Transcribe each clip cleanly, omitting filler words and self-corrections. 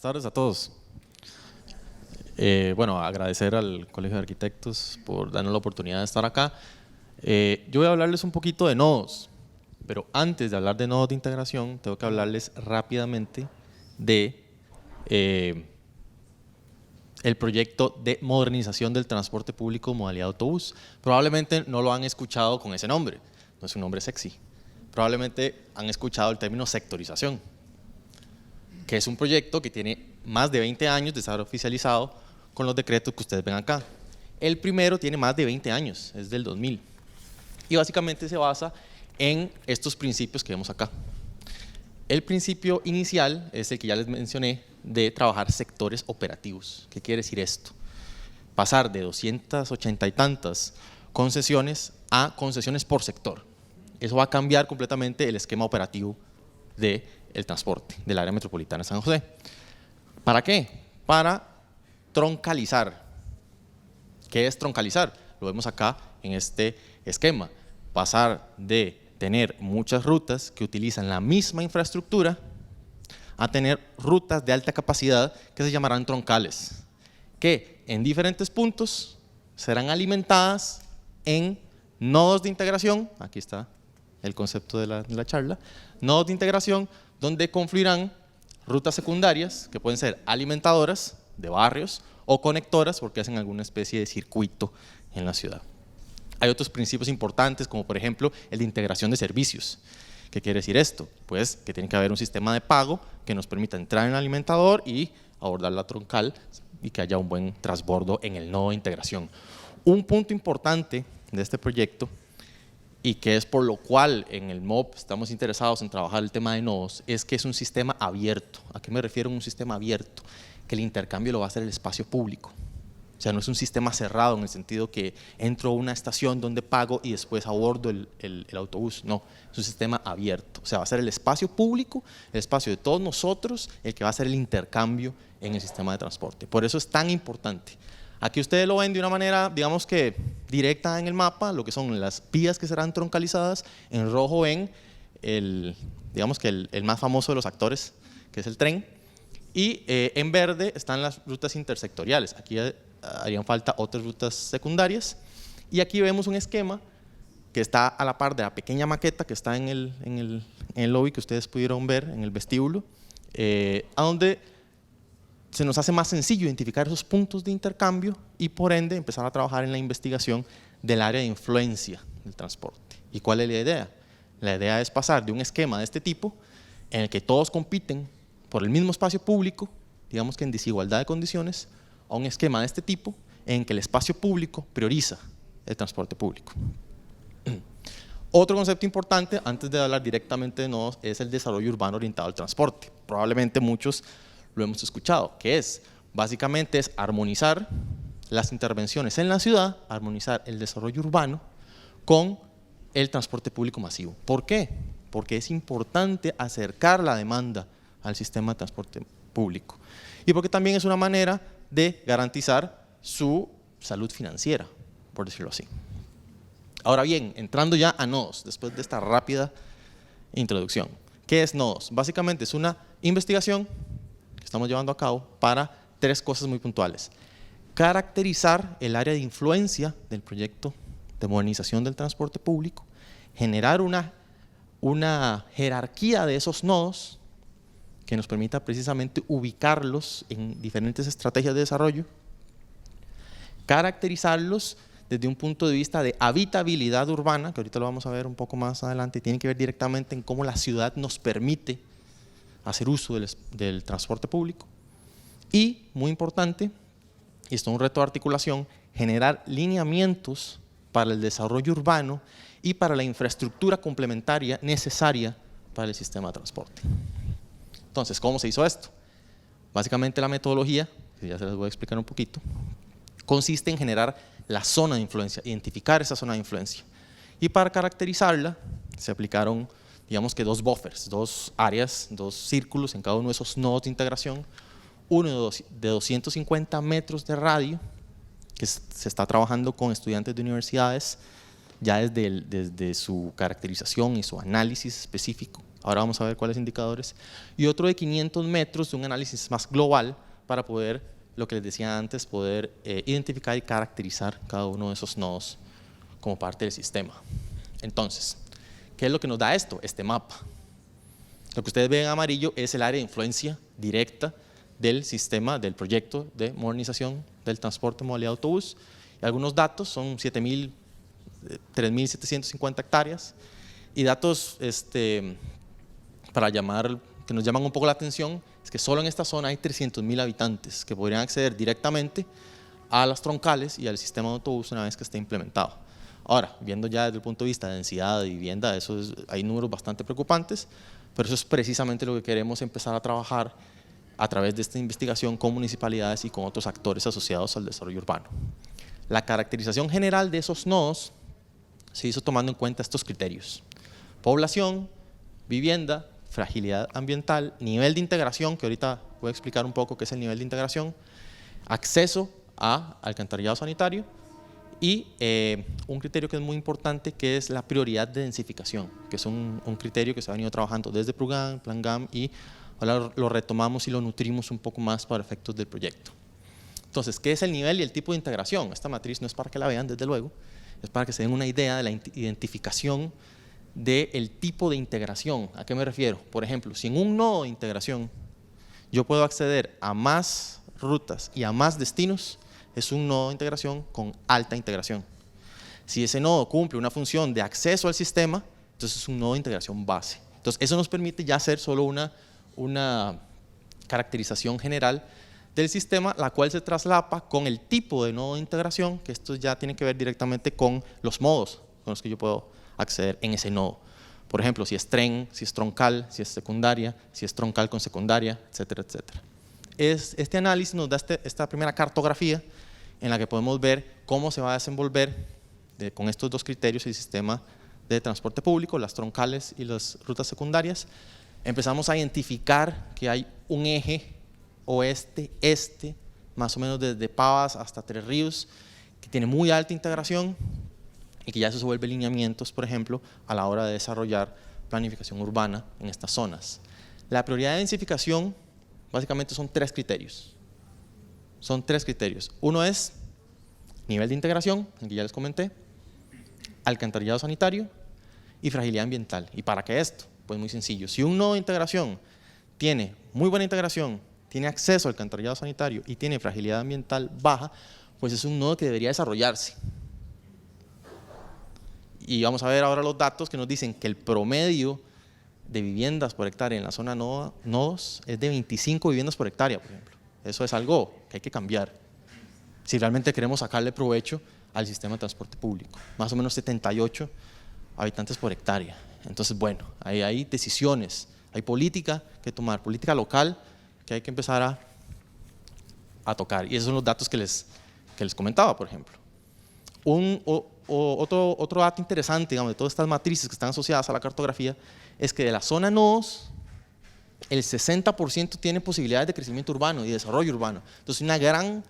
Buenas tardes a todos. Bueno, agradecer al Colegio de Arquitectos por darnos la oportunidad de estar acá. Yo voy a hablarles un poquito de nodos, pero antes de hablar de nodos de integración, tengo que hablarles rápidamente de el proyecto de modernización del transporte público modalidad autobús. Probablemente no lo han escuchado con ese nombre, no es un nombre sexy. Probablemente han escuchado el término sectorización, que es un proyecto que tiene más de 20 años de estar oficializado con los decretos que ustedes ven acá. El primero tiene más de 20 años, es del 2000, y básicamente se basa en estos principios que vemos acá. El principio inicial es el que ya les mencioné, de trabajar sectores operativos. ¿Qué quiere decir esto? Pasar de 280 y tantas concesiones a concesiones por sector. Eso va a cambiar completamente el esquema operativo del transporte del área metropolitana de San José. ¿Para qué? Para troncalizar. ¿Qué es troncalizar? Lo vemos acá en este esquema. Pasar de tener muchas rutas que utilizan la misma infraestructura a tener rutas de alta capacidad que se llamarán troncales, que en diferentes puntos serán alimentadas en nodos de integración. Aquí está el concepto de la charla. Nodos de integración donde confluirán rutas secundarias que pueden ser alimentadoras de barrios o conectoras porque hacen alguna especie de circuito en la ciudad. Hay otros principios importantes, como por ejemplo el de integración de servicios. ¿Qué quiere decir esto? Pues que tiene que haber un sistema de pago que nos permita entrar en el alimentador y abordar la troncal y que haya un buen transbordo en el nodo de integración. Un punto importante de este proyecto, y que es por lo cual en el MOP estamos interesados en trabajar el tema de nodos, es que es un sistema abierto. ¿A qué me refiero en un sistema abierto? Que el intercambio lo va a hacer el espacio público. O sea, no es un sistema cerrado en el sentido que entro a una estación donde pago y después abordo el autobús. No, es un sistema abierto. O sea, va a ser el espacio público, el espacio de todos nosotros, el que va a hacer el intercambio en el sistema de transporte. Por eso es tan importante. Aquí ustedes lo ven de una manera, digamos que directa en el mapa, lo que son las vías que serán troncalizadas. En rojo ven digamos que el más famoso de los actores, que es el tren. Y en verde están las rutas intersectoriales. Aquí harían falta otras rutas secundarias. Y aquí vemos un esquema que está a la par de la pequeña maqueta que está en el lobby que ustedes pudieron ver, en el vestíbulo, a donde se nos hace más sencillo identificar esos puntos de intercambio y por ende empezar a trabajar en la investigación del área de influencia del transporte. ¿Y cuál es la idea? La idea es pasar de un esquema de este tipo en el que todos compiten por el mismo espacio público, digamos que en desigualdad de condiciones, a un esquema de este tipo en que el espacio público prioriza el transporte público. Otro concepto importante, antes de hablar directamente de nodos, es el desarrollo urbano orientado al transporte. Probablemente muchos lo hemos escuchado, que es, básicamente es armonizar las intervenciones en la ciudad, armonizar el desarrollo urbano con el transporte público masivo. ¿Por qué? Porque es importante acercar la demanda al sistema de transporte público y porque también es una manera de garantizar su salud financiera, por decirlo así. Ahora bien, entrando ya a nodos, después de esta rápida introducción. ¿Qué es nodos? Básicamente es una investigación que estamos llevando a cabo para tres cosas muy puntuales. Caracterizar el área de influencia del proyecto de modernización del transporte público, generar una jerarquía de esos nodos que nos permita precisamente ubicarlos en diferentes estrategias de desarrollo, caracterizarlos desde un punto de vista de habitabilidad urbana, que ahorita lo vamos a ver un poco más adelante, tiene que ver directamente en cómo la ciudad nos permite hacer uso del transporte público. Y, muy importante, y esto es un reto de articulación, generar lineamientos para el desarrollo urbano y para la infraestructura complementaria necesaria para el sistema de transporte. Entonces, ¿cómo se hizo esto? Básicamente la metodología, que ya se las voy a explicar un poquito, consiste en generar la zona de influencia, identificar esa zona de influencia. Y para caracterizarla se aplicaron, digamos que dos buffers, dos áreas, dos círculos en cada uno de esos nodos de integración, uno de 250 metros de radio, que se está trabajando con estudiantes de universidades ya desde su caracterización y su análisis específico ahora vamos a ver cuáles indicadores, y otro de 500 metros de un análisis más global para poder, lo que les decía antes, poder identificar y caracterizar cada uno de esos nodos como parte del sistema. Entonces, ¿qué es lo que nos da esto? Este mapa. Lo que ustedes ven en amarillo es el área de influencia directa del sistema, del proyecto de modernización del transporte modalidad autobús. Y algunos datos son 3.750 hectáreas y datos que nos llaman un poco la atención es que solo en esta zona hay 300.000 habitantes que podrían acceder directamente a las troncales y al sistema de autobús una vez que esté implementado. Ahora, viendo ya desde el punto de vista de densidad de vivienda, hay números bastante preocupantes, pero eso es precisamente lo que queremos empezar a trabajar a través de esta investigación con municipalidades y con otros actores asociados al desarrollo urbano. La caracterización general de esos nodos se hizo tomando en cuenta estos criterios: población, vivienda, fragilidad ambiental, nivel de integración, que ahorita voy a explicar un poco qué es el nivel de integración, acceso a alcantarillado sanitario y un criterio que es muy importante, que es la prioridad de densificación, que es un criterio que se ha venido trabajando desde Plan GAM, y ahora lo retomamos y lo nutrimos un poco más para efectos del proyecto. Entonces, ¿qué es el nivel y el tipo de integración? Esta matriz no es para que la vean, desde luego, es para que se den una idea de la identificación del tipo de integración. ¿A qué me refiero? Por ejemplo, si en un nodo de integración yo puedo acceder a más rutas y a más destinos, es un nodo de integración con alta integración. Si ese nodo cumple una función de acceso al sistema, entonces es un nodo de integración base. Entonces, eso nos permite ya hacer solo una caracterización general del sistema, la cual se traslapa con el tipo de nodo de integración, que esto ya tiene que ver directamente con los modos con los que yo puedo acceder en ese nodo. Por ejemplo, si es tren, si es troncal, si es secundaria, si es troncal con secundaria, etcétera, etcétera. Este análisis nos da esta primera cartografía en la que podemos ver cómo se va a desenvolver con estos dos criterios el sistema de transporte público, las troncales y las rutas secundarias. Empezamos a identificar que hay un eje oeste-este, más o menos desde Pavas hasta Tres Ríos, que tiene muy alta integración y que ya eso se vuelve lineamientos, por ejemplo, a la hora de desarrollar planificación urbana en estas zonas. La prioridad de densificación básicamente son tres criterios. Uno es nivel de integración, el que ya les comenté, alcantarillado sanitario y fragilidad ambiental. ¿Y para qué esto? Pues muy sencillo. Si un nodo de integración tiene muy buena integración, tiene acceso al alcantarillado sanitario y tiene fragilidad ambiental baja, pues es un nodo que debería desarrollarse. Y vamos a ver ahora los datos que nos dicen que el promedio de viviendas por hectárea en la zona nodos es de 25 viviendas por hectárea, por ejemplo. Eso es algo que hay que cambiar si realmente queremos sacarle provecho al sistema de transporte público. Más o menos 78 habitantes por hectárea. Entonces, bueno, hay decisiones, hay política que tomar, política local que hay que empezar a tocar. Y esos son los datos que les comentaba, por ejemplo. Otro dato interesante, digamos, de todas estas matrices que están asociadas a la cartografía, es que de la zona nodos, el 60% tiene posibilidades de crecimiento urbano y desarrollo urbano. Entonces, una gran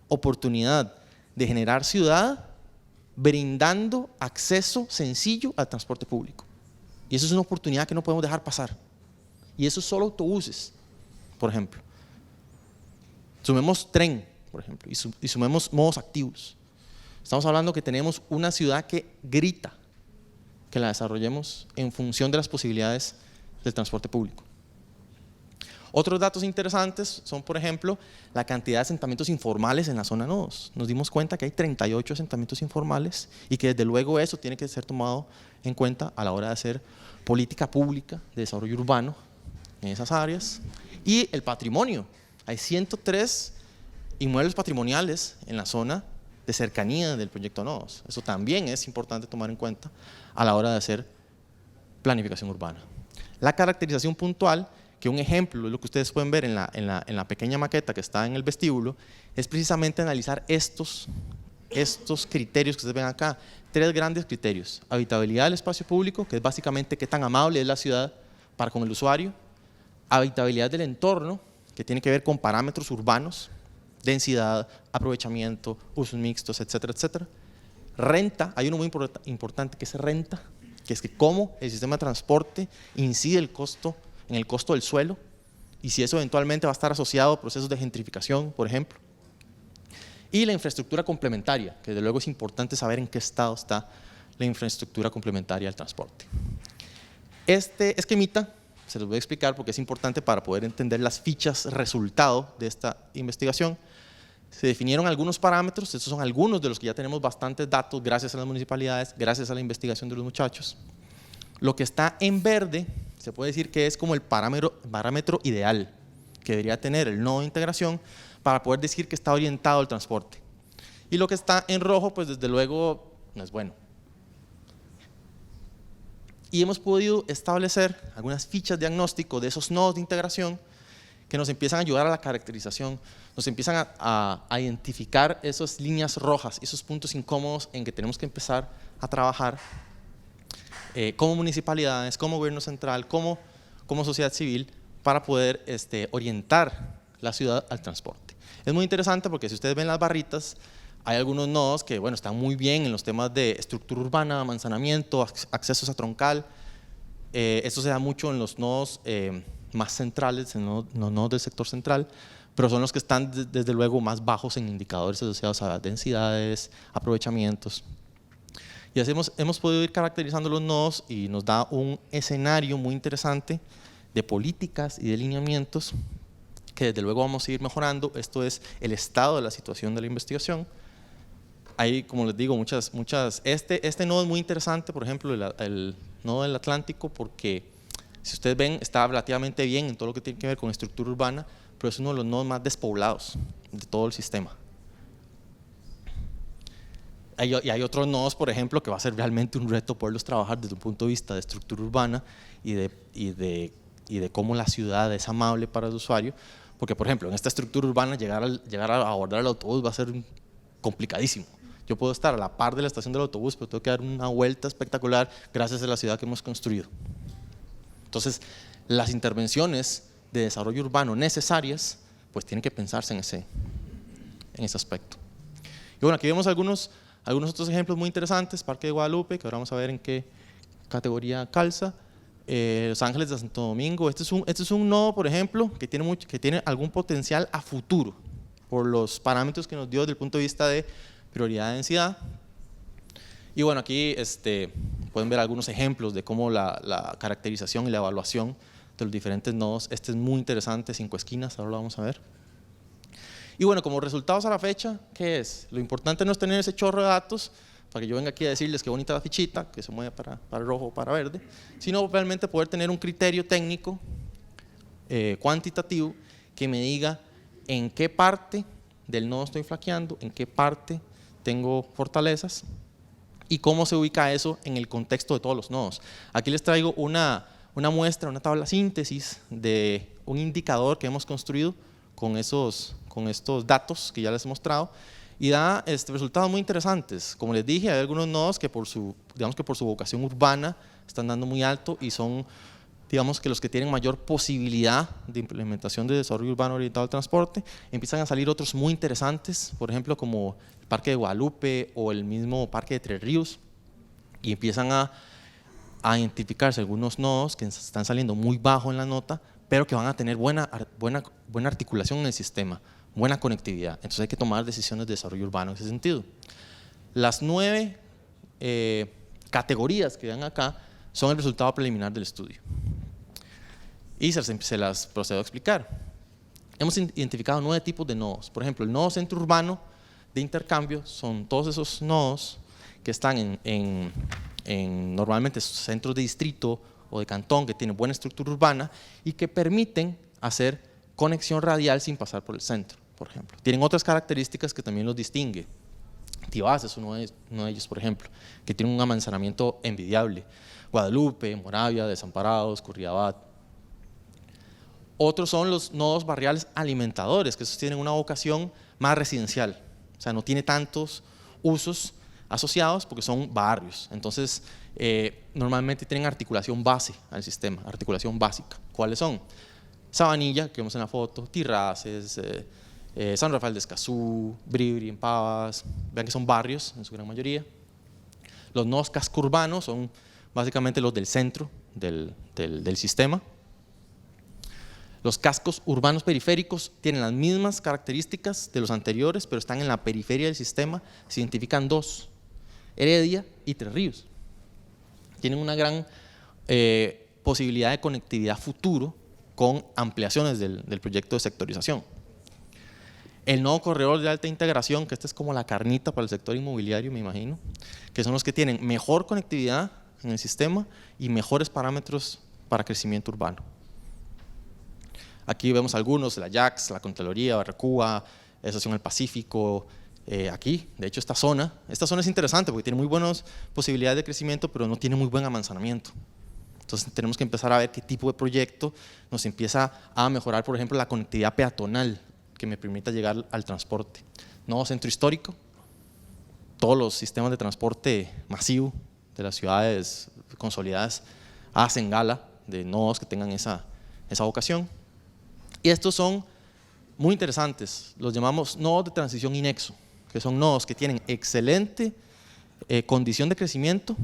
oportunidad de generar ciudad brindando acceso sencillo al transporte público. Y eso es una oportunidad que no podemos dejar pasar. Y eso es solo autobuses, por ejemplo. Sumemos tren, por ejemplo, y sumemos modos activos. Estamos hablando que tenemos una ciudad que grita que la desarrollemos en función de las posibilidades del transporte público. Otros datos interesantes son, por ejemplo, la cantidad de asentamientos informales en la zona nodos. Nos dimos cuenta que hay 38 asentamientos informales y que desde luego eso tiene que ser tomado en cuenta a la hora de hacer política pública de desarrollo urbano en esas áreas. Y el patrimonio. Hay 103 inmuebles patrimoniales en la zona de cercanía del proyecto nodos. Eso también es importante tomar en cuenta a la hora de hacer planificación urbana. La caracterización puntual, que un ejemplo es lo que ustedes pueden ver en la pequeña maqueta que está en el vestíbulo, es precisamente analizar estos criterios que ustedes ven acá. Tres grandes criterios: habitabilidad del espacio público, que es básicamente qué tan amable es la ciudad para con el usuario; habitabilidad del entorno, que tiene que ver con parámetros urbanos, densidad, aprovechamiento, usos mixtos, etcétera, etcétera. Renta, hay uno muy importante que es renta, que es que cómo el sistema de transporte incide en el costo del suelo y si eso eventualmente va a estar asociado a procesos de gentrificación, por ejemplo. Y la infraestructura complementaria, que desde luego es importante saber en qué estado está la infraestructura complementaria al transporte. Este esquemita se los voy a explicar porque es importante para poder entender las fichas resultado de esta investigación. Se definieron algunos parámetros, estos son algunos de los que ya tenemos bastantes datos gracias a las municipalidades, gracias a la investigación de los muchachos. Lo que está en verde se puede decir que es como el parámetro ideal que debería tener el nodo de integración para poder decir que está orientado al transporte. Y lo que está en rojo, pues desde luego no es bueno. Y hemos podido establecer algunas fichas de diagnóstico de esos nodos de integración que nos empiezan a ayudar a la caracterización, nos empiezan a identificar esas líneas rojas, esos puntos incómodos en que tenemos que empezar a trabajar como municipalidades, como gobierno central, como sociedad civil, para poder orientar la ciudad al transporte. Es muy interesante porque si ustedes ven las barritas, hay algunos nodos que bueno, están muy bien en los temas de estructura urbana, amanzanamiento, accesos a troncal. Esto se da mucho en los nodos más centrales, en los nodos del sector central, pero son los que están desde luego más bajos en indicadores asociados a densidades, aprovechamientos. Y así hemos podido ir caracterizando los nodos y nos da un escenario muy interesante de políticas y de lineamientos que desde luego vamos a ir mejorando. Esto es el estado de la situación de la investigación. Hay, como les digo, este nodo es muy interesante, por ejemplo, el nodo del Atlántico, porque si ustedes ven, está relativamente bien en todo lo que tiene que ver con estructura urbana, pero es uno de los nodos más despoblados de todo el sistema. Y hay otros nodos, por ejemplo, que va a ser realmente un reto poderlos trabajar desde un punto de vista de estructura urbana y de cómo la ciudad es amable para el usuario, porque por ejemplo en esta estructura urbana llegar a abordar el autobús va a ser complicadísimo. Yo puedo estar a la par de la estación del autobús, pero tengo que dar una vuelta espectacular gracias a la ciudad que hemos construido. Entonces, las intervenciones de desarrollo urbano necesarias, pues tienen que pensarse en ese aspecto. Y bueno, aquí vemos algunos otros ejemplos muy interesantes. Parque de Guadalupe, que ahora vamos a ver en qué categoría calza. Los Ángeles de Santo Domingo. Este es un nodo, por ejemplo, que tiene algún potencial a futuro por los parámetros que nos dio desde el punto de vista de prioridad de densidad. Y bueno, aquí pueden ver algunos ejemplos de cómo la caracterización y la evaluación de los diferentes nodos. Este es muy interesante, 5 esquinas, ahora lo vamos a ver. Y bueno, como resultados a la fecha, ¿qué es? Lo importante no es tener ese chorro de datos para que yo venga aquí a decirles qué bonita la fichita, que se mueve para rojo o para verde, sino realmente poder tener un criterio técnico, cuantitativo, que me diga en qué parte del nodo estoy flaqueando, en qué parte tengo fortalezas y cómo se ubica eso en el contexto de todos los nodos. Aquí les traigo una muestra, una tabla síntesis de un indicador que hemos construido con estos datos que ya les he mostrado y da resultados muy interesantes. Como les dije, hay algunos nodos que por su vocación urbana están dando muy alto y son, digamos, que los que tienen mayor posibilidad de implementación de desarrollo urbano orientado al transporte. Empiezan a salir otros muy interesantes, por ejemplo, como el Parque de Guadalupe o el mismo Parque de Tres Ríos, y empiezan a identificarse algunos nodos que están saliendo muy bajo en la nota, pero que van a tener buena articulación en el sistema, buena conectividad. Entonces hay que tomar decisiones de desarrollo urbano en ese sentido. Las 9 categorías que ven acá son el resultado preliminar del estudio. Y se las procedo a explicar. Hemos identificado 9 tipos de nodos. Por ejemplo, el nodo centro urbano de intercambio son todos esos nodos que están en normalmente centros de distrito o de cantón que tienen buena estructura urbana y que permiten hacer conexión radial sin pasar por el centro, por ejemplo. Tienen otras características que también los distingue. Tibás es uno de ellos, por ejemplo, que tiene un amanzanamiento envidiable. Guadalupe, Moravia, Desamparados, Curridabat. Otros son los nodos barriales alimentadores, que esos tienen una vocación más residencial, o sea, no tiene tantos usos asociados porque son barrios. Entonces, normalmente tienen articulación base al sistema, articulación básica. ¿Cuáles son? Sabanilla, que vemos en la foto, Tirraces, San Rafael de Escazú, Bribri, en Pavas, vean que son barrios en su gran mayoría. Los nodos casco urbanos son básicamente los del centro del sistema. Los cascos urbanos periféricos tienen las mismas características de los anteriores, pero están en la periferia del sistema. Se identifican dos, Heredia y Tres Ríos. Tienen una gran posibilidad de conectividad futuro con ampliaciones del proyecto de sectorización. El nuevo corredor de alta integración, que esta es como la carnita para el sector inmobiliario, me imagino, que son los que tienen mejor conectividad en el sistema y mejores parámetros para crecimiento urbano. Aquí vemos algunos, la JAX, la Contraloría, Barracuda, Estación del Pacífico. Aquí, de hecho, esta zona es interesante porque tiene muy buenas posibilidades de crecimiento, pero no tiene muy buen amanzanamiento. Entonces tenemos que empezar a ver qué tipo de proyecto nos empieza a mejorar, por ejemplo, la conectividad peatonal que me permita llegar al transporte. Nuevo centro histórico, todos los sistemas de transporte masivo de las ciudades consolidadas hacen gala de nodos que tengan esa vocación. Y estos son muy interesantes, los llamamos nodos de transición inexo, que son nodos que tienen excelente condición de crecimiento,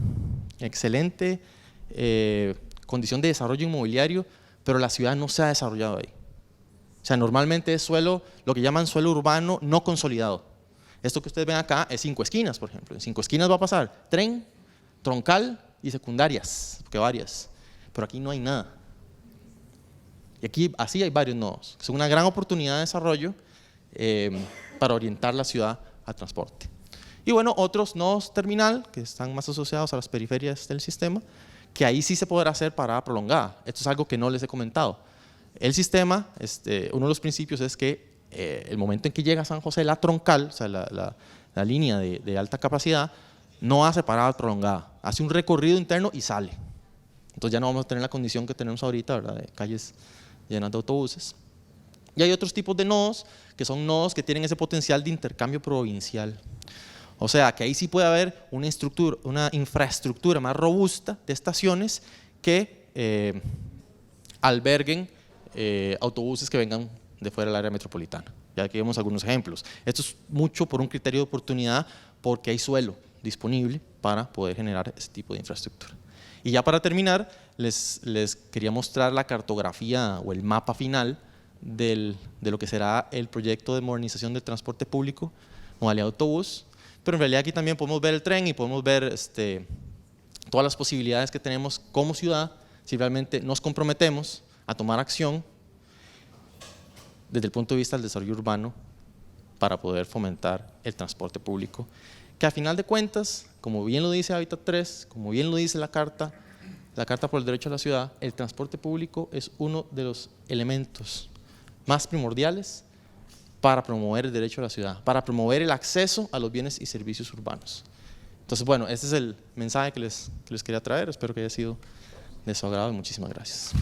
excelente condición de desarrollo inmobiliario, pero la ciudad no se ha desarrollado ahí. O sea, normalmente es suelo, lo que llaman suelo urbano no consolidado. Esto que ustedes ven acá es 5 esquinas, por ejemplo. En 5 esquinas va a pasar tren, troncal y secundarias, porque varias. Pero aquí no hay nada. Y aquí así hay varios nodos. Es una gran oportunidad de desarrollo para orientar la ciudad al transporte. Y bueno, otros nodos terminal que están más asociados a las periferias del sistema, que ahí sí se podrá hacer parada prolongada. Esto es algo que no les he comentado. El sistema, uno de los principios es que el momento en que llega a San José la troncal, o sea, la línea de alta capacidad, no hace parada prolongada, hace un recorrido interno y sale. Entonces ya no vamos a tener la condición que tenemos ahorita, ¿verdad?, de calles llenas de autobuses. Y hay otros tipos de nodos, que son nodos que tienen ese potencial de intercambio provincial. O sea, que ahí sí puede haber una infraestructura más robusta de estaciones que alberguen autobuses que vengan de fuera del área metropolitana. Ya aquí vemos algunos ejemplos. Esto es mucho por un criterio de oportunidad, porque hay suelo disponible para poder generar ese tipo de infraestructura. Y ya para terminar, les quería mostrar la cartografía o el mapa final de lo que será el proyecto de modernización del transporte público, modalidad autobús. Pero en realidad aquí también podemos ver el tren y podemos ver todas las posibilidades que tenemos como ciudad si realmente nos comprometemos a tomar acción desde el punto de vista del desarrollo urbano para poder fomentar el transporte público, que a final de cuentas, como bien lo dice Hábitat 3, como bien lo dice la Carta por el Derecho a la Ciudad, el transporte público es uno de los elementos más primordiales para promover el derecho a la ciudad, para promover el acceso a los bienes y servicios urbanos. Entonces, bueno, este es el mensaje que les quería traer, espero que haya sido de su agrado y muchísimas gracias.